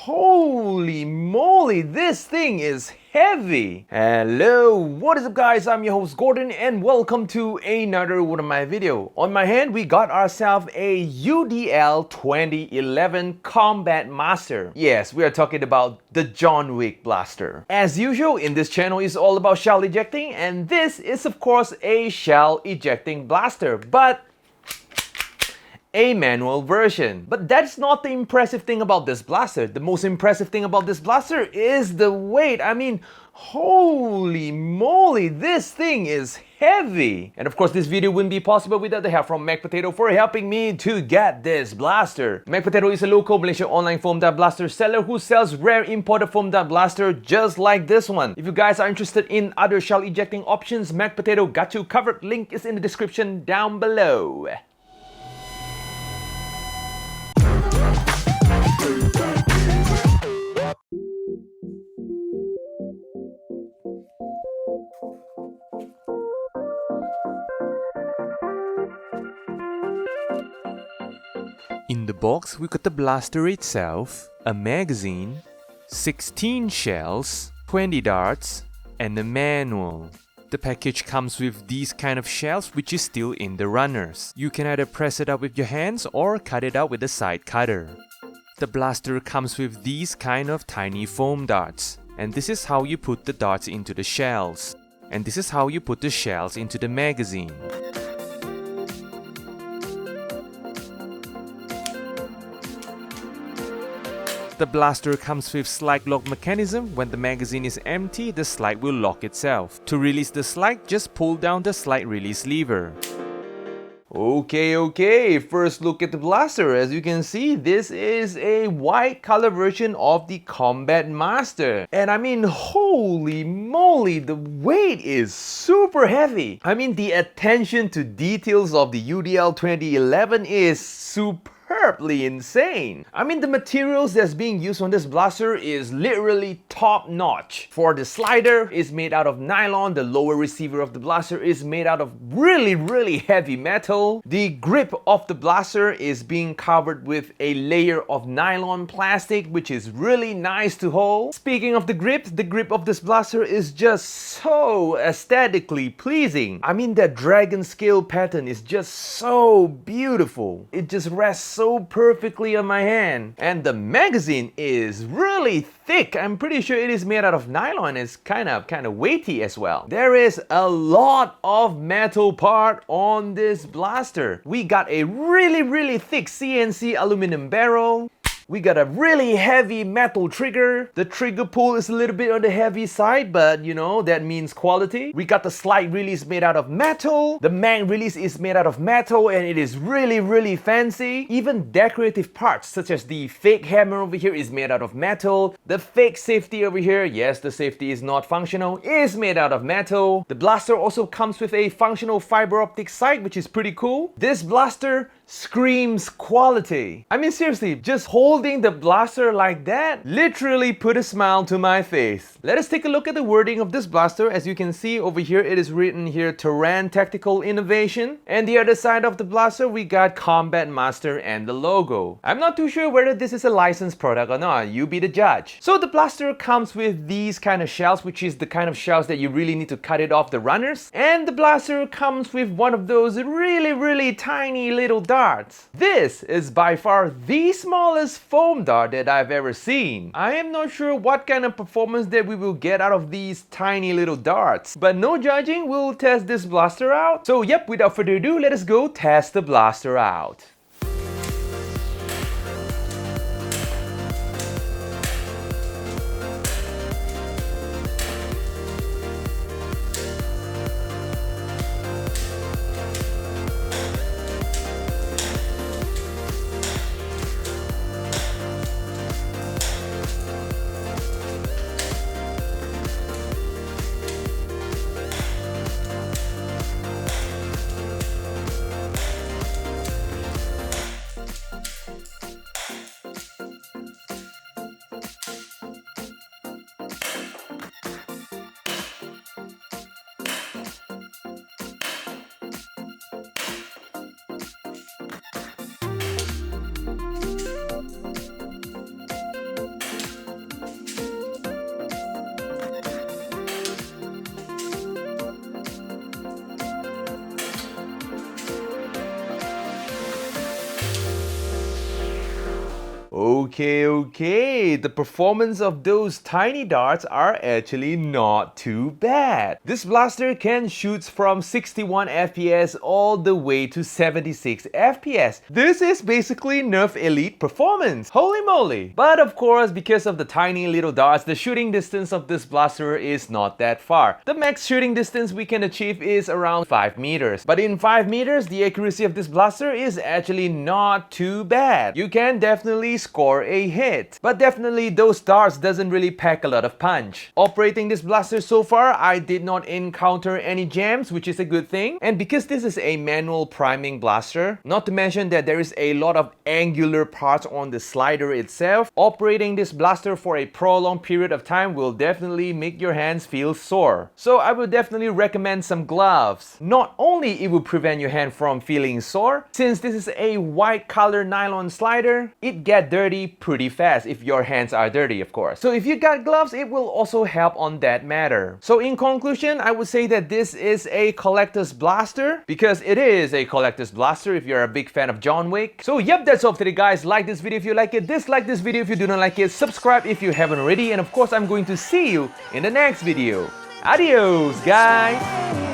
Holy moly, this thing is heavy! Hello, what is up guys, I'm your host Gordon and welcome to another one of my video. On my hand we got ourselves a UDL 2011 Combat Master. Yes, we are talking about the John Wick blaster. As usual in this channel is all about shell ejecting, and this is of course a shell ejecting blaster, but a manual version. But that's not the impressive thing about this blaster. The most impressive thing about this blaster is the weight. I mean, holy moly, this thing is heavy. And of course this video wouldn't be possible without the help from MECH POTATO for helping me to get this blaster. MECH POTATO is a local Malaysia online foam dart blaster seller who sells rare imported foam dart blaster just like this one. If you guys are interested in other shell ejecting options, MECH POTATO got you covered. Link is in the description down below. In the box, we got the blaster itself, a magazine, 16 shells, 20 darts, and a manual. The package comes with these kind of shells which is still in the runners. You can either press it out with your hands or cut it out with a side cutter. The blaster comes with these kind of tiny foam darts. And this is how you put the darts into the shells. And this is how you put the shells into the magazine. The blaster comes with slide lock mechanism. When the magazine is empty, the slide will lock itself. To release the slide, just pull down the slide release lever. Okay, first look at the blaster. As you can see, this is a white color version of the Combat Master. And I mean, holy moly, the weight is super heavy. I mean, the attention to details of the UDL 2011 is superbly insane. I mean, the materials that's being used on this blaster is literally top notch. For the slider is made out of nylon, the lower receiver of the blaster is made out of really heavy metal. The grip of the blaster is being covered with a layer of nylon plastic, which is really nice to hold. Speaking of the grip of this blaster is just so aesthetically pleasing. I mean, that dragon scale pattern is just so beautiful. It just rests so perfectly on my hand. And the magazine is really thick. I'm pretty sure it is made out of nylon. It's kind of weighty as well. There is a lot of metal part on this blaster. We got a really thick CNC aluminum barrel. We got a really heavy metal trigger. The trigger pull is a little bit on the heavy side, but you know, that means quality. We got the slide release made out of metal. The mag release is made out of metal and it is really fancy. Even decorative parts such as the fake hammer over here is made out of metal. The fake safety over here, yes, the safety is not functional, is made out of metal. The blaster also comes with a functional fiber optic sight, which is pretty cool. This blaster screams quality. I mean, seriously, just holding the blaster like that literally put a smile to my face. Let us take a look at the wording of this blaster. As you can see over here, it is written here Taran Tactical Innovation, and the other side of the blaster we got Combat Master and the logo. I'm not too sure whether this is a licensed product or not. You be the judge. So the blaster comes with these kind of shells, which is the kind of shells that you really need to cut it off the runners, and the blaster comes with one of those really tiny little darts. This is by far the smallest foam dart that I've ever seen. I am not sure what kind of performance that we will get out of these tiny little darts, but no judging, we'll test this blaster out. So yep, without further ado, let us go test the blaster out. Okay. The performance of those tiny darts are actually not too bad. This blaster can shoot from 61 FPS all the way to 76 FPS. This is basically Nerf Elite performance. Holy moly! But of course, because of the tiny little darts, the shooting distance of this blaster is not that far. The max shooting distance we can achieve is around 5 meters. But in 5 meters, the accuracy of this blaster is actually not too bad. You can definitely score a hit. But definitely those darts doesn't really pack a lot of punch. Operating this blaster so far, I did not encounter any jams, which is a good thing. And because this is a manual priming blaster, not to mention that there is a lot of angular parts on the slider itself, operating this blaster for a prolonged period of time will definitely make your hands feel sore. So I would definitely recommend some gloves. Not only it will prevent your hand from feeling sore, since this is a white color nylon slider, it gets dirty pretty fast if your hands are dirty, of course. So if you got gloves, it will also help on that matter. So in conclusion, I would say that this is a collector's blaster, because it is a collector's blaster if you're a big fan of John Wick. So yep, that's all for today guys. Like this video if you like it, dislike this video if you do not like it, subscribe if you haven't already, and of course I'm going to see you in the next video. Adios guys!